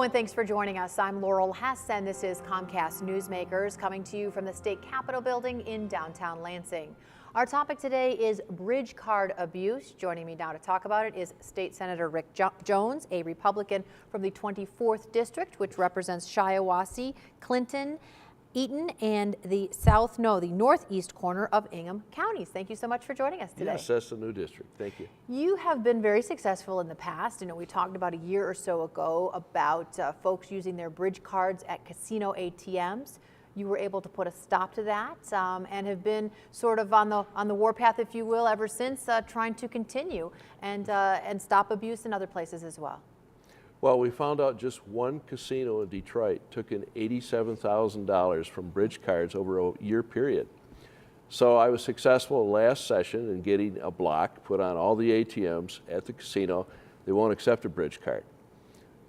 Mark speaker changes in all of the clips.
Speaker 1: Hello and thanks for joining us. I'm Laurel Hess and this is Comcast Newsmakers coming to you from the State Capitol building in downtown Lansing. Our topic today is bridge card abuse. Joining me now to talk about it is State Senator Rick Jones, a Republican from the 24th District, which represents Shiawassee, Clinton, Eaton, and the northeast corner of Ingham counties. Thank you so much for joining us today.
Speaker 2: Yes, that's the new district. Thank you.
Speaker 1: You have been very successful in the past. You know, we talked about a year or so ago about folks using their bridge cards at casino ATMs. You were able to put a stop to that and have been sort of on the warpath, if you will, ever since, trying to continue and stop abuse in other places as well.
Speaker 2: Well, we found out just one casino in Detroit took in $87,000 from bridge cards over a year period. So I was successful last session in getting a block put on all the ATMs at the casino. They won't accept a bridge card.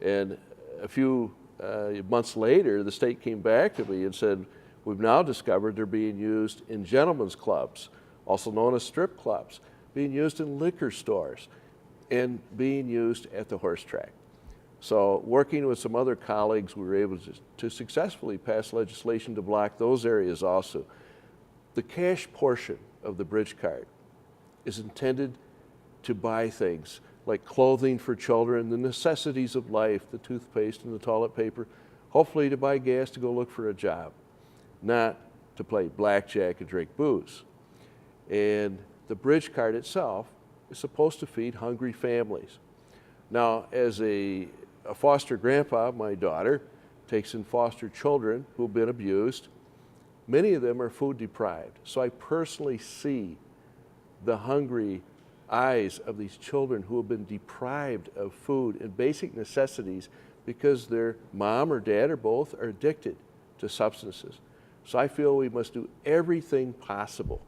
Speaker 2: And a few months later, the state came back to me and said, we've now discovered they're being used in gentlemen's clubs, also known as strip clubs, being used in liquor stores, and being used at the horse track. So working with some other colleagues, we were able to successfully pass legislation to block those areas also. The cash portion of the bridge card is intended to buy things like clothing for children, the necessities of life, the toothpaste and the toilet paper, hopefully to buy gas to go look for a job, not to play blackjack and drink booze. And the bridge card itself is supposed to feed hungry families. Now, as a foster grandpa, my daughter takes in foster children who've been abused. Many of them are food deprived. So I personally see the hungry eyes of these children who have been deprived of food and basic necessities because their mom or dad or both are addicted to substances. So I feel we must do everything possible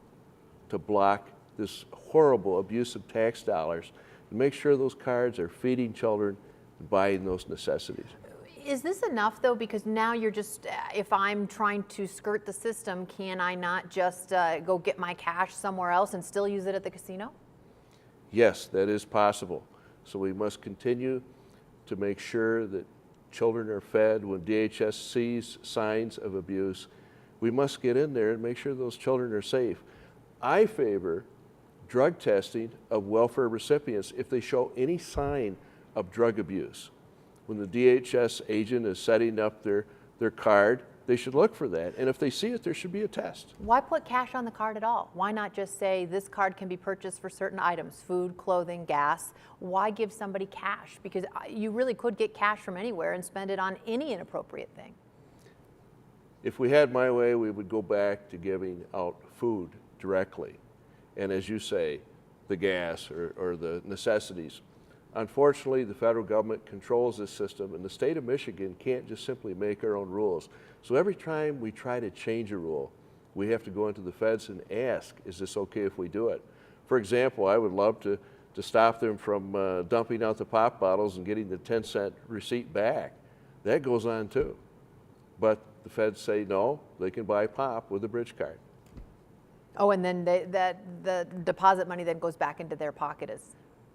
Speaker 2: to block this horrible abuse of tax dollars and make sure those cards are feeding children and buying those necessities.
Speaker 1: Is this enough though? Because now you're just, if I'm trying to skirt the system, can I not just go get my cash somewhere else and still use it at the casino?
Speaker 2: Yes, that is possible. So we must continue to make sure that children are fed. When DHS sees signs of abuse, we must get in there and make sure those children are safe. I favor drug testing of welfare recipients if they show any sign of drug abuse. When the DHS agent is setting up their card, they should look for that. And if they see it, there should be a test.
Speaker 1: Why put cash on the card at all? Why not just say this card can be purchased for certain items, food, clothing, gas? Why give somebody cash? Because you really could get cash from anywhere and spend it on any inappropriate thing.
Speaker 2: If we had my way, we would go back to giving out food directly. And as you say, the gas or the necessities. Unfortunately, the federal government controls this system, and the state of Michigan can't just simply make our own rules. So every time we try to change a rule, we have to go into the feds and ask, is this okay if we do it? For example, I would love to stop them from dumping out the pop bottles and getting the 10-cent receipt back. That goes on too. But the feds say no, they can buy pop with a bridge card.
Speaker 1: Oh, and then the deposit money then goes back into their pocket as...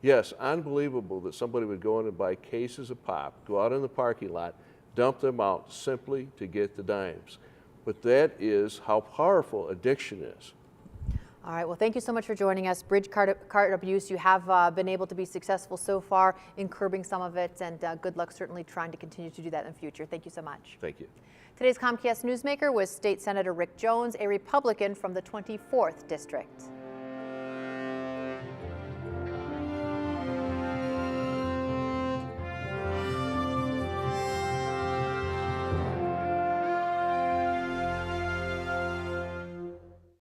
Speaker 2: Yes, unbelievable that somebody would go in and buy cases of pop, go out in the parking lot, dump them out simply to get the dimes. But that is how powerful addiction is.
Speaker 1: All right, well, thank you so much for joining us. Bridge card abuse, you have been able to be successful so far in curbing some of it, and good luck certainly trying to continue to do that in the future. Thank you so much.
Speaker 2: Thank you.
Speaker 1: Today's Comcast Newsmaker was State Senator Rick Jones, a Republican from the 24th District.